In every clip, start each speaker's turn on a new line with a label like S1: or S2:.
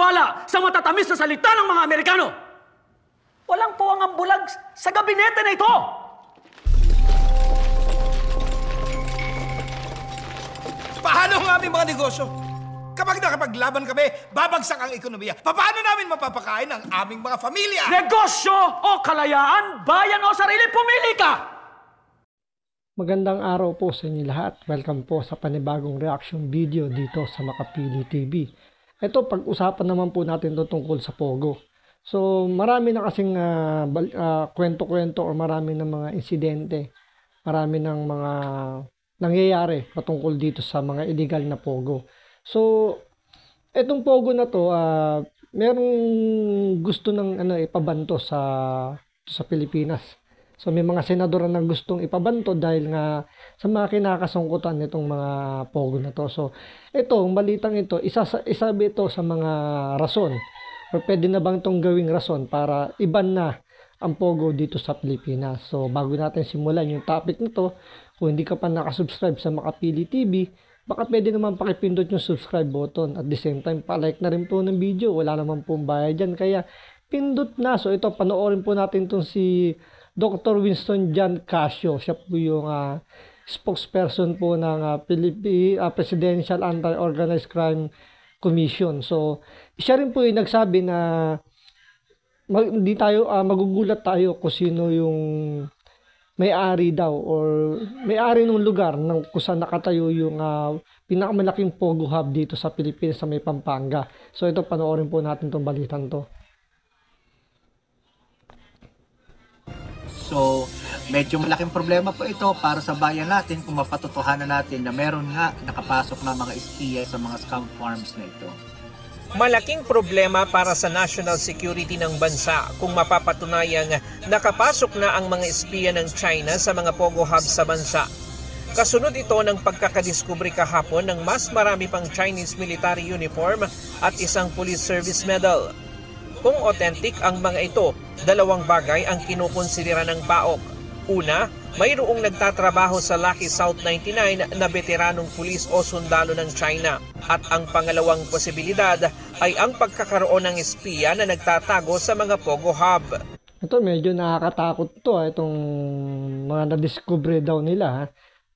S1: makapaniwala sa matatamis na salita ng mga Amerikano. Walang puwang ang bulag sa gabinete na ito.
S2: Paano ang aming mga negosyo? Kapag nakapaglaban kami, babagsak ang ekonomiya. Paano namin mapapakain ang aming mga pamilya?
S1: Negosyo o kalayaan, bayan o sarili, pumili ka!
S3: Magandang araw po sa inyo lahat. Welcome po sa panibagong reaction video dito sa Makapili TV. Ito, pag-usapan naman po natin ito tungkol sa Pogo. So, marami na kasing kwento-kwento o marami na mga insidente, marami ng mga nangyayari patungkol dito sa mga illegal na Pogo. So, etong Pogo na to, merong gusto ng ipabanto sa Pilipinas. So, may mga senador na gustong ipabanto dahil nga sa mga kinakasungkutan nitong mga Pogo na to. So, ito, ang balitang ito, isa ito sa mga rason. O pwede na bang itong gawing rason para iban na ang Pogo dito sa Pilipinas. So, bago natin simulan yung topic nito, kung hindi ka pa nakasubscribe sa Makapili TV, baka pwede naman pakipindot yung subscribe button. At the same time, pa-like na rin po ng video. Wala naman pong bayad dyan. Kaya, pindot na. So, ito, panoorin po natin itong si Dr. Winston John Casio. Siya po yung spokesperson po ng Presidential Anti-Organized Crime Commission. So, siya rin po yung nagsabi na magugulat tayo kung sino yung may-ari daw or may-ari ng lugar kung saan nakatayo yung pinakamalaking Pogo Hub dito sa Pilipinas sa may Pampanga. So ito, panoorin po natin itong balitan to.
S4: So, medyo malaking problema po ito para sa bayan natin kung mapatotohanan natin na meron nga nakapasok na mga espiya sa mga scam farms na ito.
S5: Malaking problema para sa national security ng bansa kung mapapatunayang nakapasok na ang mga espiya ng China sa mga Pogo Hub sa bansa. Kasunod ito ng pagkakadiskubre kahapon ng mas marami pang Chinese military uniform at isang police service medal. Kung authentic ang mga ito, dalawang bagay ang kinukonsidera ng PAOK. Una, mayroong nagtatrabaho sa Lucky South 99 na veteranong pulis o sundalo ng China. At ang pangalawang posibilidad ay ang pagkakaroon ng espiya na nagtatago sa mga Pogo Hub.
S3: Ito, medyo nakakatakot to itong mga nadiskubre daw nila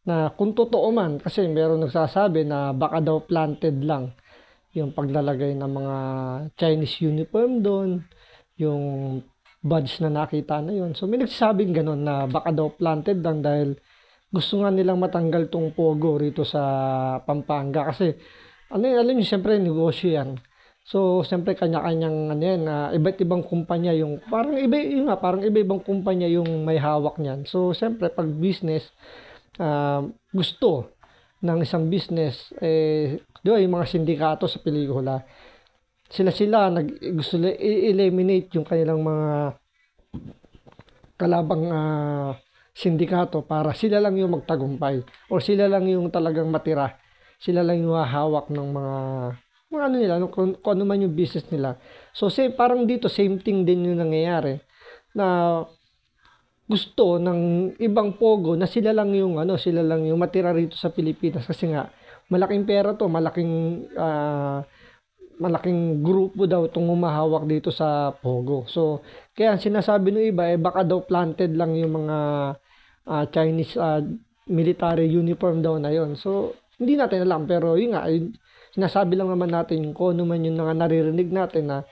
S3: na kung totoo man, kasi meron nagsasabi na baka daw planted lang yung paglalagay ng mga Chinese uniform doon, yung badge na nakita na yun. So may nagsasabing ganun na baka daw planted lang dahil gusto nga nilang matanggal tong Pogo rito sa Pampanga. Kasi alam niyo, siyempre negosyo yan. So siyempre kanya-kanyang iba't ibang kumpanya yung parang iba-ibang kumpanya yung may hawak niyan. So siyempre pag business gusto ng isang business, di ba, yung mga sindikato sa pelikula, sila gusto i-eliminate yung kanilang mga kalabang sindikato para sila lang yung magtagumpay or sila lang yung talagang matira, sila lang yung hawak ng mga ano nila, kung ano man yung business nila. So parang dito same thing din yung nangyayari, na gusto ng ibang Pogo na sila lang yung matira rito sa Pilipinas kasi nga malaking pera to, malaking grupo daw itong humahawak dito sa Pogo. So, kaya sinasabi ng iba, baka daw planted lang yung mga Chinese military uniform daw na yon. So, hindi natin alam. Pero yun nga, sinasabi lang naman natin kung ano man yung naririnig natin na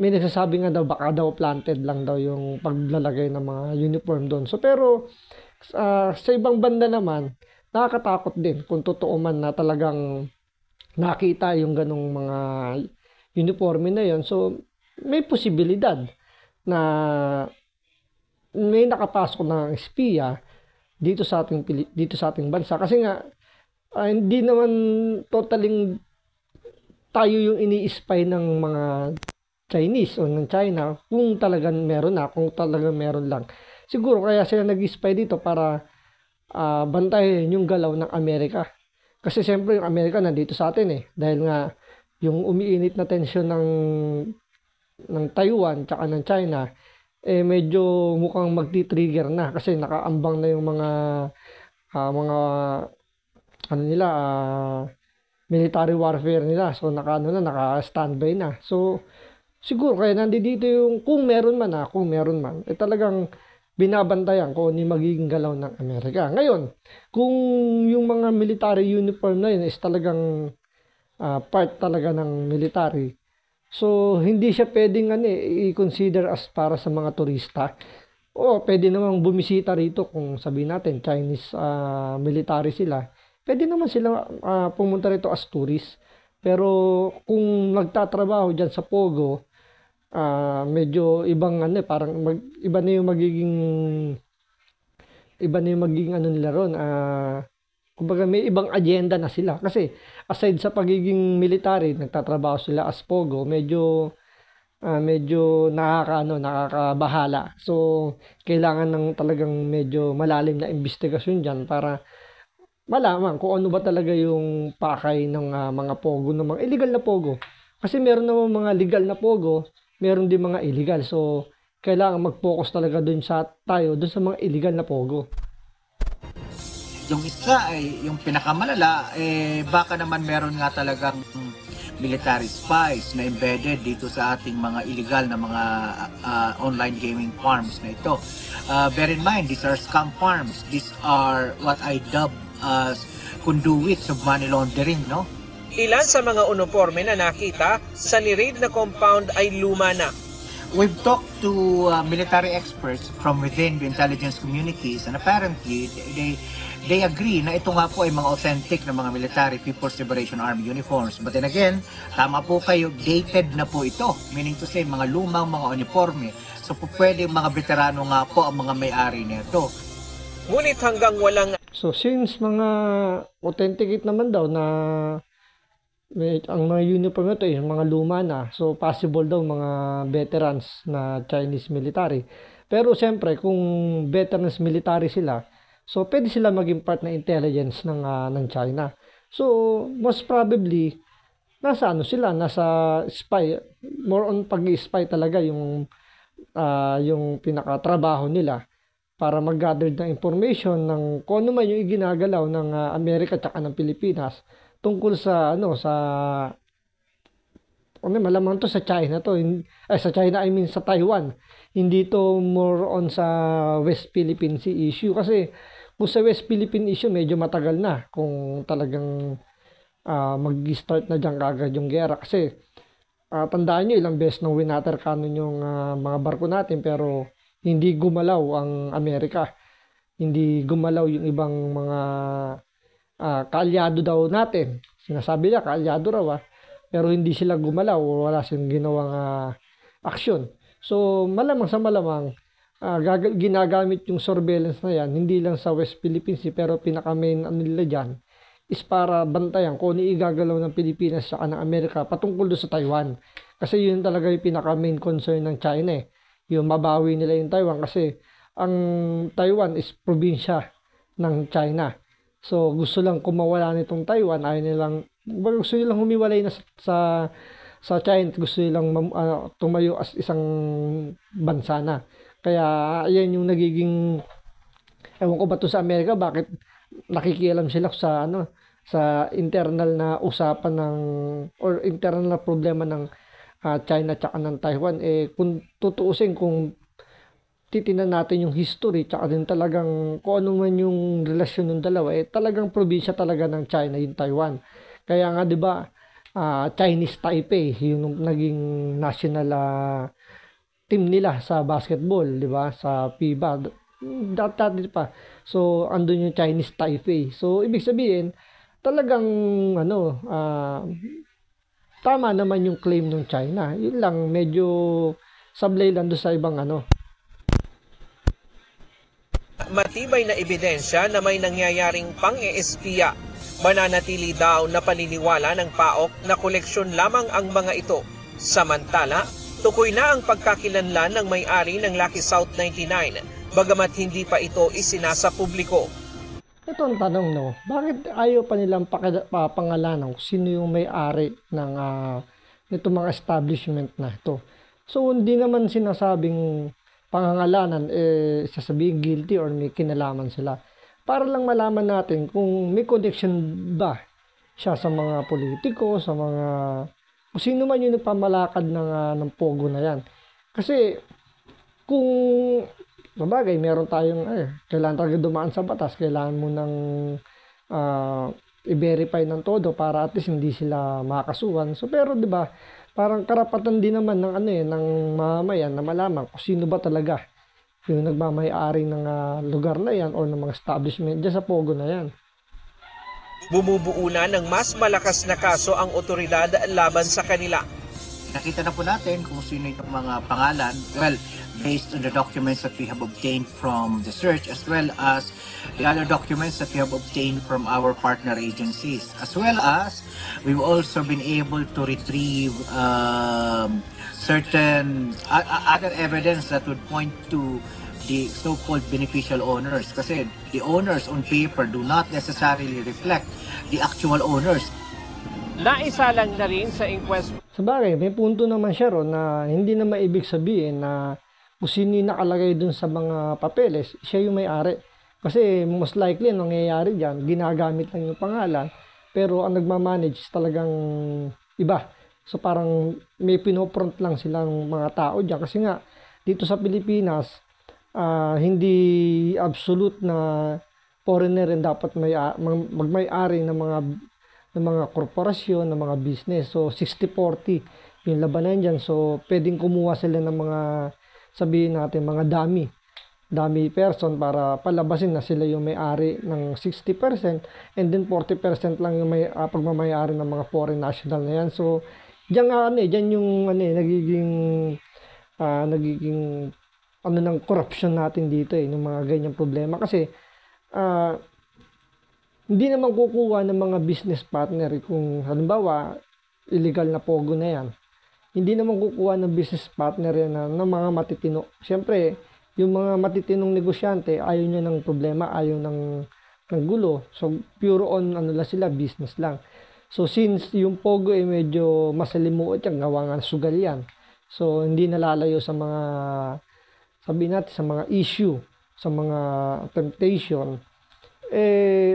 S3: may nagsasabi nga daw, baka daw planted lang daw yung paglalagay ng mga uniform doon. So, pero sa ibang banda naman, nakakatakot din kung totoo man na talagang nakita yung ganong mga uniforme na yon. So may posibilidad na may nakapasok na espiya dito sa ating bansa kasi nga hindi naman totaling tayo yung ini-spy ng mga Chinese o ng China kung talagang meron lang. Siguro kaya sila nag-spy dito para bantayan yung galaw ng Amerika. Kasi siyempre yung Amerika nandito sa atin dahil nga yung umiinit na tensyon ng Taiwan tsaka ng China medyo mukhang magti-trigger na kasi nakaambang na yung mga military warfare nila. So naka-standby na. So siguro kaya nandito yung kung meron man, talagang binabantayan kung ano yung magiging galaw ng Amerika. Ngayon, kung yung mga military uniform na yun is talagang part talaga ng military, so hindi siya pwedeng i-consider as para sa mga turista. O pwede namang bumisita rito kung sabihin natin Chinese military sila. Pwede naman sila pumunta rito as tourist. Pero kung nagtatrabaho diyan sa Pogo, medyo ibang parang iba na yung magiging nila ron. Kumbaga may ibang agenda na sila. Kasi aside sa pagiging military, nagtatrabaho sila as Pogo, medyo nakakabahala. So, kailangan ng talagang medyo malalim na investigasyon dyan para malaman kung ano ba talaga yung pakay ng mga Pogo, ng mga illegal na Pogo. Kasi meron naman mga legal na Pogo, meron din mga illegal. So, kailangan mag-focus talaga dun sa mga illegal na Pogo.
S4: Yung isa ay yung pinakamalala, baka naman meron nga talagang military spies na embedded dito sa ating mga illegal na mga online gaming farms na ito. Bear in mind, these are scam farms. These are what I dub as conduits of money laundering, no?
S5: Ilan sa mga uniforme na nakita sa ni-raid na compound ay luma na.
S4: We've talked to military experts from within the intelligence communities, and apparently they agree na ito nga po ay mga authentic na mga military People's Liberation Army uniforms. But then again, tama po kayo, dated na po ito. Meaning to say, mga lumang mga uniforme. So po pwede mga veterano nga po ang mga may-ari nito.
S5: Ngunit hanggang walang
S3: So since mga authenticate naman daw na ang mga uniform na ito yung mga luma na, so possible daw mga veterans na Chinese military. Pero siyempre kung veterans military sila, so pwede sila maging part ng intelligence ng China. So most probably nasa spy, more on pag-spy talaga yung pinakatrabaho nila para mag-gather ng information ng kung ano man yung iginagalaw ng Amerika at ng Pilipinas tungkol sa malamang to sa China to, sa China, I mean sa Taiwan. Hindi to more on sa West Philippine Sea issue, kasi kung sa West Philippine issue medyo matagal na kung talagang mag-start na dyan kagad yung gera, kasi tandaan nyo ilang beses nang winater cannon yung mga barko natin pero hindi gumalaw ang Amerika, hindi gumalaw yung ibang mga kaalyado daw natin. Sinasabi niya kaalyado raw pero hindi sila gumalaw, wala silang ginawang aksyon. So malamang sa malamang ginagamit yung surveillance na yan hindi lang sa West Philippine Sea, pero pinaka-main nila dyan is para bantayan kung ano igagalaw ng Pilipinas sa ng Amerika patungkol doon sa Taiwan. Kasi yun talaga yung pinaka-main concern ng China, yung mabawi nila yung Taiwan, kasi ang Taiwan is probinsya ng China. So gusto lang kumawala nitong Taiwan, gusto nilang humiwalay na sa China, gusto nilang tumayo as isang bansa na. Kaya ayan yung nagiging, ewan ko ba to sa Amerika, bakit nakikialam sila sa internal na usapan or internal na problema ng China at ng Taiwan. Kung tutuusin, kung titinan natin yung history tsaka din talagang kung ano man yung relasyon ng dalawa, talagang probinsya talaga ng China yung Taiwan. Kaya nga 'di ba, Chinese Taipei yung naging national team nila sa basketball, 'di ba, sa FIBA dati pa. So andun yung Chinese Taipei. So ibig sabihin talagang tama naman yung claim ng China. Yun lang, medyo sablay lang doon sa ibang
S5: matibay na ebidensya na may nangyayaring pang-eespiya. Mananatili daw na paniniwala ng PAOK na koleksyon lamang ang mga ito. Samantala, tukoy na ang pagkakilanlan ng may-ari ng Lucky South 99, bagamat hindi pa ito isinasa publiko.
S3: Ito ang tanong, no? Bakit ayaw pa nilang papangalanan kung sino yung may-ari ng nitong mga establishment na ito? So, hindi naman sinasabing pangangalanan, sasabihin guilty or may kinalaman sila. Para lang malaman natin kung may connection ba siya sa mga politiko, sa mga kung sino man yung nagpamalakad ng pogo na yan. Kasi kung sabagay, meron tayong kailangan talaga dumaan sa batas, kailangan mo ng i-verify ng todo para at least hindi sila makakasuhan. So pero 'di ba, parang karapatan din naman ng ng mamamayan na malaman kung sino ba talaga yung nagmamay-ari ng lugar na yan or ng mga establishment dyan sa pogo na yan.
S5: Bumubuo na ng mas malakas na kaso ang otoridad laban sa kanila.
S4: Nakita na po natin kung sino yung mga pangalan. Well, based on the documents that we have obtained from the search as well as the other documents that we have obtained from our partner agencies. As well as we've also been able to retrieve certain other evidence that would point to the so-called beneficial owners. Kasi the owners on paper do not necessarily reflect the actual owners.
S5: Naisalang na rin sa inquest.
S3: Sabagay, may punto naman siya ron na hindi na maibig sabihin na kung sino yung nakalagay dun sa mga papeles, siya yung may-ari. Kasi most likely, nangyayari dyan, ginagamit lang yung pangalan, pero ang nagmamanage is talagang iba. So parang may pinopront lang silang mga tao dyan. Kasi nga, dito sa Pilipinas, hindi absolute na foreigner rin dapat magmay-ari ng mga korporasyon, ng mga business. So 60-40 yung labanan dyan. So pwedeng kumuha sila ng mga, sabihin natin, mga dummy person para palabasin na sila yung may-ari ng 60% and then 40% lang yung pagmamay-ari ng mga foreign national na yan. So dyan yung nagiging ng corruption natin dito ng mga ganyang problema. Kasi hindi naman kukuha ng mga business partner kung halimbawa illegal na pogo na yan. Hindi naman kukuha ng business partner yan ng mga matitino. Siyempre, yung mga matitinong negosyante ayaw niya ng problema, ayaw ng gulo. So pure on lang sila, business lang. So since yung pogo medyo masalimuot yan, gawa nga sugal yan. So hindi nalalayo sa mga, sabihin natin, sa mga issue, sa mga temptation,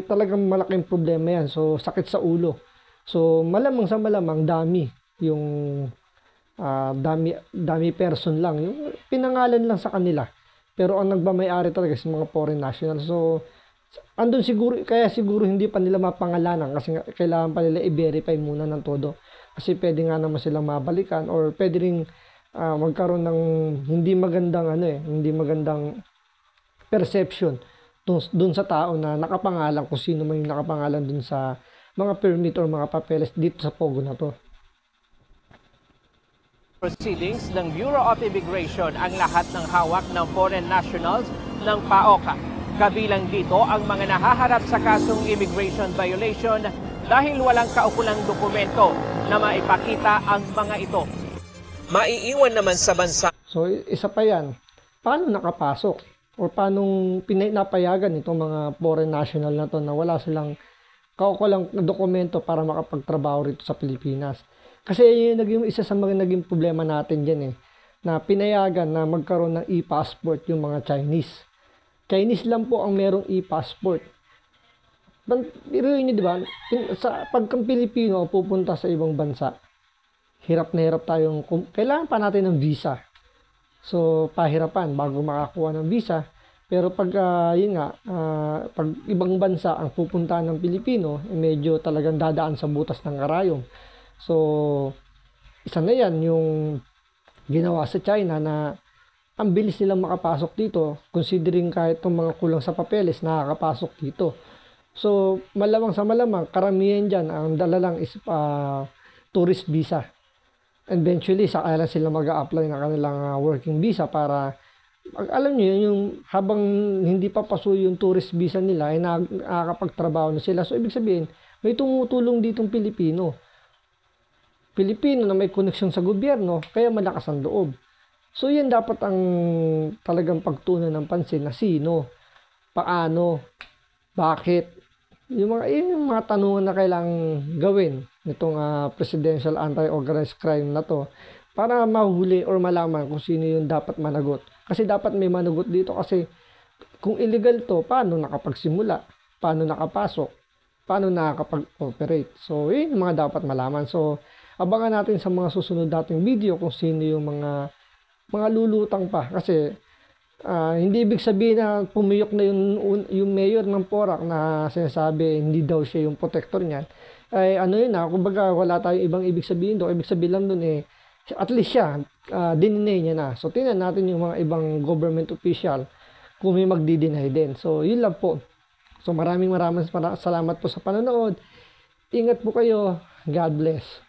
S3: talagang malaking problema yan. So sakit sa ulo. So malamang sa malamang dami yung dami person lang, yung pinangalan lang sa kanila, pero ang nagmamay-ari talaga sa mga foreign national. So andun siguro, kaya siguro hindi pa nila mapangalanan kasi kailangan pa nila i-verify muna ng todo, kasi pwede nga naman silang mabalikan or pwede ring magkaroon ng hindi magandang perception dun sa tao na nakapangalan, kung sino man yung nakapangalan dun sa mga permit or mga papeles dito sa pogo na to.
S5: Proceedings ng Bureau of Immigration ang lahat ng hawak ng foreign nationals ng PAOK. Kabilang dito ang mga nahaharap sa kasong immigration violation dahil walang kaukulang dokumento na maipakita ang mga ito. Maiiwan naman sa bansa.
S3: So isa pa yan, paano nakapasok? O paano pinapayagan itong mga foreign national na to na wala silang kaukulang dokumento para makapagtrabaho rito sa Pilipinas? Kasi yun yung isa sa mga naging problema natin dyan na pinayagan na magkaroon ng e-passport yung mga Chinese. Chinese lang po ang merong e-passport. Pero yun, di ba? Pagkang Pilipino pupunta sa ibang bansa, hirap na hirap tayong, kailangan pa natin ng visa. So pahirapan bago makakuha ng visa. Pero pag pag ibang bansa ang pupuntahan ng Pilipino, medyo talagang dadaan sa butas ng karayom. So isa na yan yung ginawa sa China na ang bilis nilang makapasok dito, considering kahit itong mga kulang sa papeles nakakapasok dito. So malamang sa malamang karamihan dyan ang dala lang is tourist visa. Eventually saka lang sila mag-a-apply ng kanilang working visa para alam niyo yung habang hindi pa paso yung tourist visa nila ay nakakapagtrabaho na sila. So ibig sabihin may tumutulong ditong Pilipino na may koneksyon sa gobyerno, kaya malakas ang loob. So yan dapat ang talagang pagtuunan ng pansin na sino, paano, bakit. Yung mga tanungan na kailangang gawin nitong Presidential Anti-Organized Crime na to para mahuli or malaman kung sino yung dapat managot. Kasi dapat may managot dito, kasi kung illegal to, paano nakapagsimula? Paano nakapasok? paano nakakapag-operate. So, yun yung mga dapat malaman. So, abangan natin sa mga susunod nating video kung sino yung mga lulutang pa. Kasi, hindi ibig sabihin na pumiyok na yung mayor ng Porac na sinasabi hindi daw siya yung protector niyan. Ay ano yun kumbaga wala tayong ibang ibig sabihin doon. Ibig sabihin lang doon at least siya, dininay niya na. So, tingnan natin yung mga ibang government official kung may magdi-deny din. So, yun lang po. So, maraming salamat po sa panonood. Ingat po kayo. God bless.